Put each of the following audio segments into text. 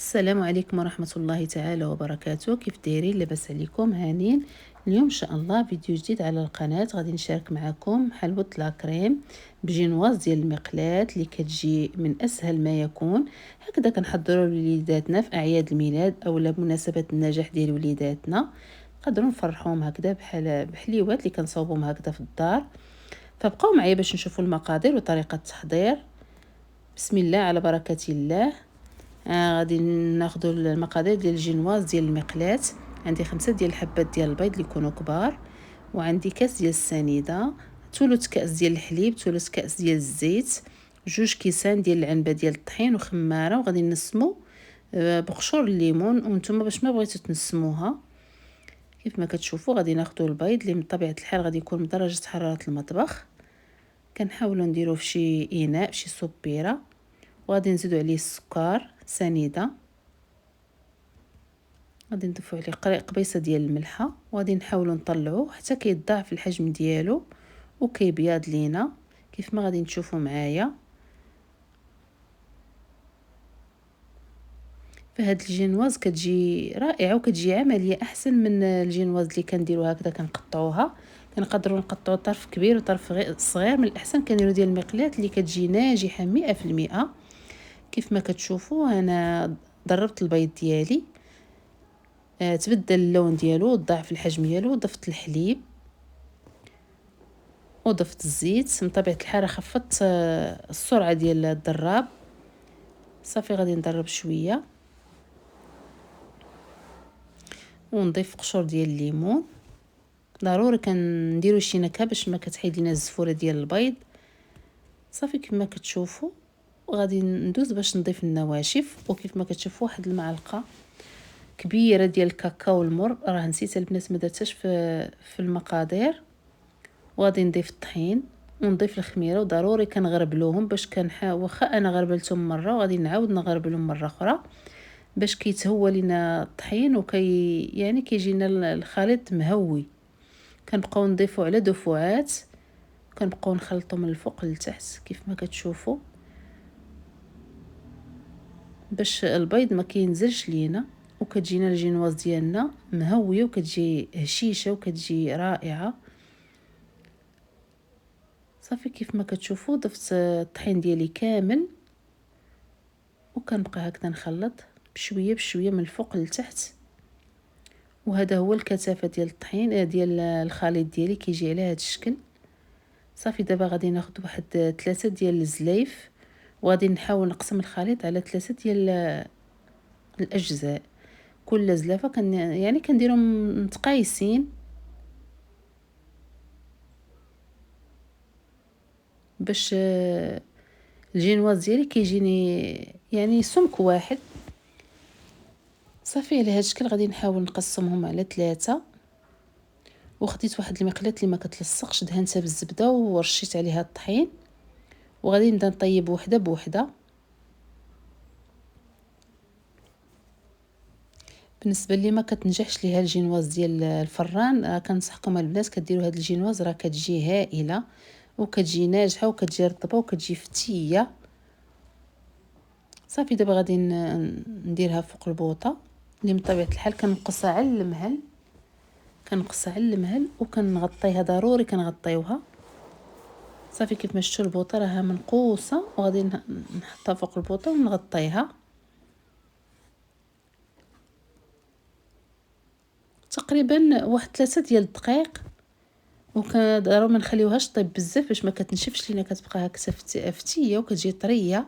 السلام عليكم ورحمة الله تعالى وبركاته. كيف دايرين؟ لاباس عليكم؟ هانين. اليوم ان شاء الله فيديو جديد على القناة. غادي نشارك معكم حلوة لا كريم بجينواز ديال المقلاة اللي كتجي من اسهل ما يكون. هكذا كنحضروا لوليداتنا في اعياد الميلاد او مناسبة النجاح ديال وليداتنا. نقدروا نفرحوهم هكذا بحال بحليوات اللي كنصاوبوهم هكذا في الدار. فبقاو معايا باش نشوفوا المقادير وطريقة التحضير. بسم الله على بركة الله. غادي ناخذوا المقادير ديال الجينواز ديال المقلاة. عندي 5 ديال الحبات ديال البيض اللي يكونوا كبار، وعندي كاس ديال السنيده، ثلث كاس ديال الحليب، ثلث كاس ديال الزيت، 2 كيسان ديال العنبه ديال الطحين وخماره. وغادي نسمو بقشور الليمون. وانتم باش ما بغيتو تنسموها كيف ما كتشوفوا غادي ناخذوا البيض اللي من طبيعه الحال غادي يكون بدرجه حراره المطبخ. كنحاولوا نديروه في شي اناء، في شي صبيره، وغادي نزيدو عليه السكر سنيده. غادي نضيفو عليه قبيصه ديال الملحه، وغادي نحاولوا نطلعوه حتى كيتضاعف الحجم ديالو وكيبيض لينا كيف ما غادي نشوفوا معايا. فهاد الجينواز كتجي رائعه وكتجي عمليه احسن من الجينواز اللي كنديروها هكذا كنقطعوها. كنقدروا نقطعوا طرف كبير وطرف صغير. من الاحسن كنديروا ديال المقلات اللي كتجي ناجحه 100%. كيف ما كتشوفوا انا ضربت البيض ديالي، تبدل اللون ديالو وضاعف الحجم ديالو. ضفت الحليب وضفت الزيت. من طبيعه الحال خفضت السرعه ديال الضراب. صافي غادي نضرب شويه ونضيف قشور ديال الليمون. ضروري كنديروا شي نكهه باش ما كتحيد لينا الزفوره ديال البيض. صافي كما كتشوفوا غادي ندوز باش نضيف النواشف. وكيف ما كتشوفوا واحد المعلقه كبيره ديال الكاكاو المر، راه نسيت البنات ما درتهاش في المقادير. وغادي نضيف الطحين ونضيف الخميره. وضروري كنغربلوهم باش كنحاول، واخا انا غربلتهم مره وغادي نعاود نغربلهم مره اخرى باش كيتهوى لينا الطحين يعني كيجينا الخليط مهوي. كنبقاو نضيفو على دفعات، كنبقاو نخلطو من الفوق للتحت كيف ما كتشوفوا باش البيض ما كينزلش لينا. وكتجينا الجينواز ديالنا مهويه وكتجي هشيشه وكتجي رائعه. صافي كيف ما كتشوفوا ضفت الطحين ديالي كامل وكنبقى هكذا نخلط بشويه بشويه من الفوق للتحت. وهذا هو الكثافه ديال الطحين ديال الخليط ديالي كيجي على هذا الشكل. صافي دابا غادي ناخذ واحد 3 ديال الزلايف، وغادي نحاول نقسم الخليط على 3 ديال الاجزاء. كل زلافه يعني كنديرهم متقايسين باش الجينواز ديالي كيجيني يعني سمك واحد. صافي على هذا الشكل غادي نحاول نقسمهم على 3. وخديت واحد المقلاة اللي ما كتلصقش، دهنتها بالزبده ورشيت عليها الطحين. وغادي نبدا نطيب وحده بوحده. بالنسبه لي ما كتنجحش ليها الجينواز ديال الفران، كنصحكم البنات كديروا هذا الجينواز راه كتجي هائله وكتجي ناجحه وكتجي رطبه وكتجي فتيه. صافي دابا غادي نديرها فوق البوطه اللي من طبيعه الحال كنقصها على المهل. كنقصها على المهل وكنغطيها، ضروري كنغطيوها. صافي كيف ما شفتوا البوطه راها منقوصه، وغادي نحطها فوق البوطه ونغطيها تقريبا واحد 3 ديال الدقائق. وكنضروري ما نخليوهاش طيب بزاف باش ما كتنشفش لينا، كتبقى هكا فتيه وكتجي طريه.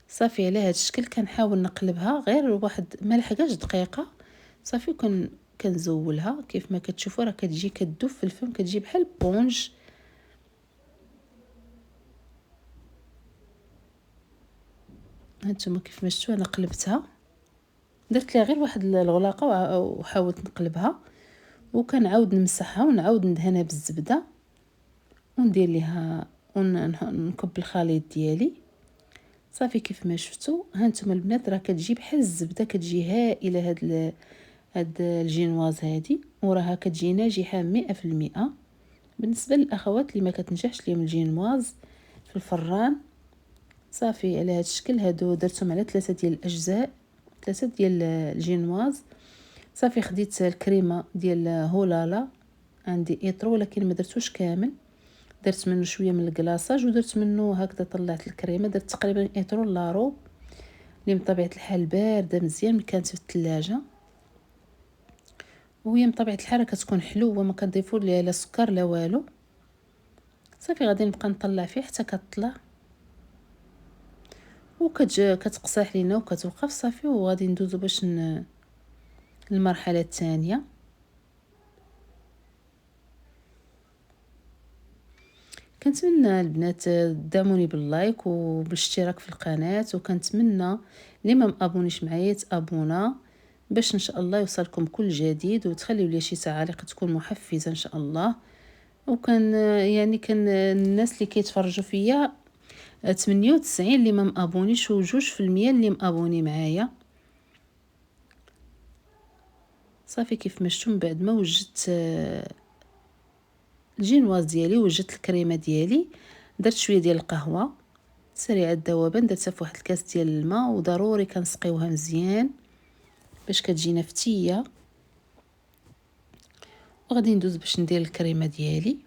صافي على هذا الشكل كنحاول نقلبها غير واحد ما لحقاش دقيقه. صافي كنزولها كيف ما كتشوفوا راه كتجي كتذوب في الفم، كتجي بحال بونج. هانتوما كيف ما شفتوا انا قلبتها، درت لها غير واحد الغلاقه وحاولت نقلبها. وكنعاود نمسحها ونعاود ندهنها بالزبده وندير ليها ونكب الخليط ديالي. صافي كيف ما شفتوا هانتوما البنات راه كتجي بحال الزبده، كتجي هائله هاد الجينواز هادي، وراها كتجي ناجحه 100%. بالنسبه للاخوات اللي ما كتنجحش ليهم الجينواز في الفران، صافي على هاد الشكل هادو درتهم على 3 ديال الاجزاء. 3 ديال الجينواز. صافي خديت الكريمه ديال هولالا، عندي ايطرو ولكن ما درتوش كامل، درت منه شويه من الكلاصاج ودرت منه هكذا، طلعت الكريمه، درت تقريبا ايطرو لارو اللي بطبيعه الحال بارده مزيان ملي كانت في الثلاجه، وهي بطبيعه الحال كتكون حلوه ما كنضيفوا ليها لا سكر لا والو. صافي غادي نبقى نطلع فيه حتى كطلع كتقصاح لينا وكتوقف صافي، وغادي ندوزو باش المرحله الثانيه. كنتمنى البنات تدعموني باللايك وبالاشتراك في القناه، وكنتمنى اللي ما مابونيش معايا تابونا باش ان شاء الله يوصلكم كل جديد، وتخليوا لي شي تعاليق تكون محفزه ان شاء الله. وكان يعني كان الناس اللي كيتفرجوا فيا 98 اللي ما مابونيش و2% اللي مابوني معايا. صافي كيف ما شفتوا من بعد ما وجدت الجينواز ديالي وجدت الكريمه ديالي، درت شويه ديال القهوه سريعه الذوبان، درتها في واحد الكاس ديال الماء، وضروري كنسقيوها مزيان باش كتجينا فتيه. وغادي ندوز باش ندير الكريمه ديالي.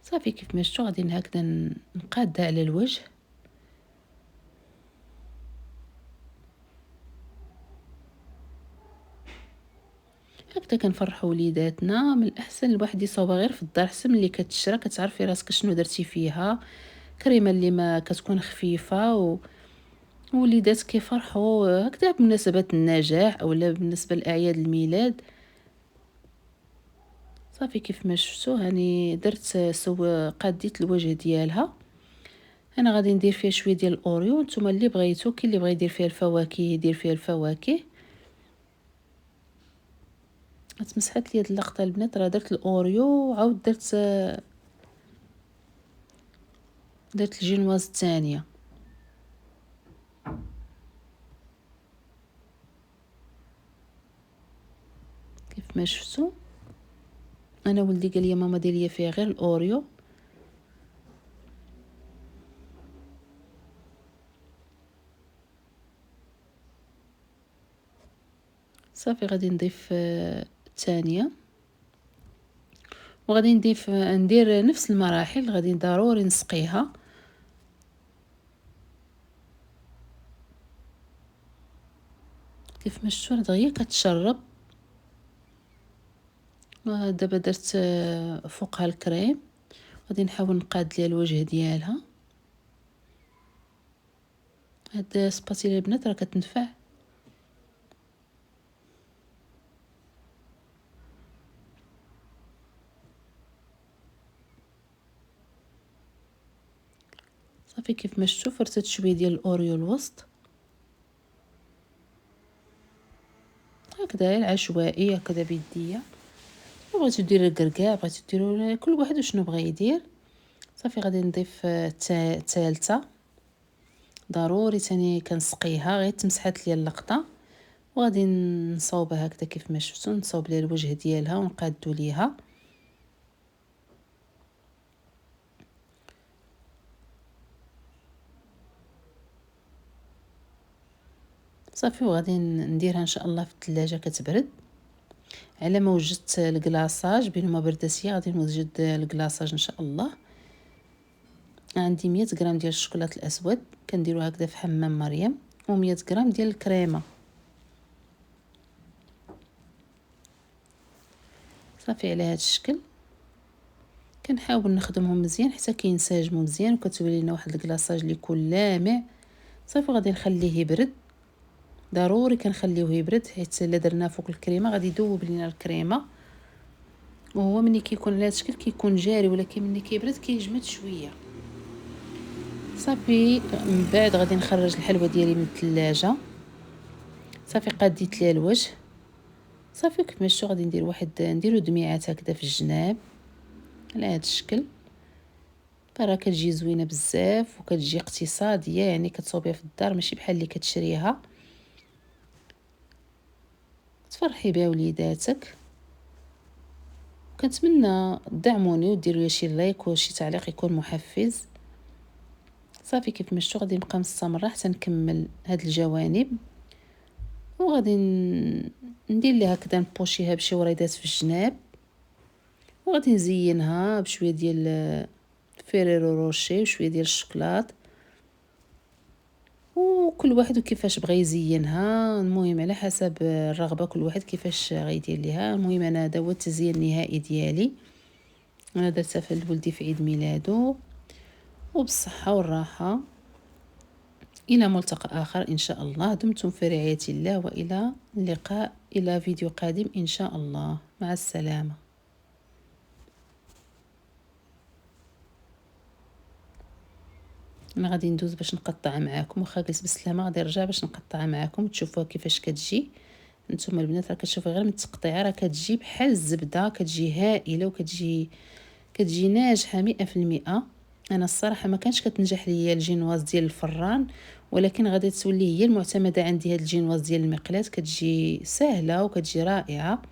صافي كيف ما شفتوا غادي هكذا نقادها على الوجه. هكذا كنفرحوا وليداتنا. من الاحسن الواحد يصاوبها غير في الدار احسن ملي كتشرى، كتعرفي راسك شنو درتي فيها، كريمه اللي ما كتكون خفيفه وليدات كيفرحوا هكذا بمناسبه النجاح اولا بالنسبه لاعياد الميلاد. صافي كيف ما شفتوا هاني درت قاديت الوجه ديالها. انا غادي ندير فيها شويه ديال الاوريو، نتوما اللي بغيتو، كاين اللي بغى يدير فيها الفواكه يدير فيها الفواكه. تمسحت لي هاد اللقطه البنات، راه درت الاوريو وعاود درت الجينواز الثانيه. كيف ما شفتوا انا ولدي قال لي ماما ديري لي فيها غير الاوريو. صافي غادي نضيف الثانيه، وغادي ندير نفس المراحل، غادي ضروري نسقيها. كيف ما شفتوا دغيا كتشرب. دابا درت فوقها الكريم، غادي نحاول نقاد ليها الوجه ديالها. هاد السباتيلا البنات راه كتنفع. صافي كيف ما شفتوا فرتت شويه ديال الاوريو الوسط هكذا العشوائي هكذا بيديه. بغيتو ديروا الكركاع، بغيتو ديروا كل واحد وشنو بغى يدير. صافي غادي نضيف الثالثه، ضروري تاني كنسقيها غير تمسحات ليا اللقطه، وغادي نصاوبها هكذا كيف ما شفتوا، نصاوب ليها الوجه ديالها ونقادو ليها. صافي وغادي نديرها ان شاء الله في الثلاجه كتبرد. على ما وجدت الكلاصاج بين ما بردت هي غادي نوجد الكلاصاج ان شاء الله. عندي 100 غرام ديال الشوكولاط الاسود كنديرو هكذا في حمام مريم، و100 غرام ديال الكريمه. صافي على هذا الشكل كنحاول نخدمهم مزيان حتى كينسجموا مزيان وكتولي لنا واحد الكلاصاج اللي يكون لامع. صافي غادي نخليه يبرد، ضروري كنخليوه يبرد حيت الا درنا فوق الكريمه غادي يذوب لينا الكريمه، وهو ملي كيكون على هذا الشكل كيكون جاري، ولكن ملي كيبرد كيجمد شويه. صافي من بعد غادي نخرج الحلوى ديالي من الثلاجه. صافي قاديت ليها الوجه. صافي كيف ما شفتوا غادي نديرو دميعات هكذا في الجناب على هذا الشكل. راه كتجي زوينه بزاف وكتجي اقتصاديه، يعني كتصوبيها في الدار ماشي بحال اللي كتشريها. تفرحي بها وليداتك. كنتمنى تدعموني وديروا لي شي لايك وشي تعليق يكون محفز. صافي كيف ما شفتوا غادي نبقى مستمره حتى نكمل هاد الجوانب، وغادي ندير ليها هكذا نبوشيها بشي وريدات في الجناب، وغادي نزينها بشويه ديال فيريرو روشي وشويه ديال الشوكولات، وكل واحد وكيفاش بغى يزينها. المهم على حسب الرغبه كل واحد كيفاش غيدير ليها. المهم انا هذا هو التزيين النهائي ديالي، انا درتها لولدي في عيد ميلادو، وبالصحه والراحه. الى ملتقى اخر ان شاء الله. دمتم في رعايه الله، والى اللقاء، الى فيديو قادم ان شاء الله. مع السلامه. انا غادي ندوز باش نقطع معاكم، واخا جلس بالسلامه غادي نرجع باش نقطع معاكم تشوفوها كيفاش كتجي. نتوما البنات راه كتشوفوا غير من التقطيعه راه كتجي بحال الزبده، كتجي هائله كتجي ناجحه 100%. انا الصراحه ما كانش كتنجح ليا الجينواز ديال الفران، ولكن غادي تولي هي المعتمده عندي. هاد الجينواز ديال المقلاة كتجي سهله وكتجي رائعه.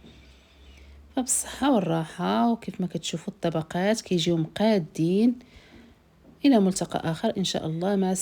فبالصحه والراحه، وكيف ما كتشوفوا الطبقات كيجيو مقادين. الى ملتقى اخر ان شاء الله. مع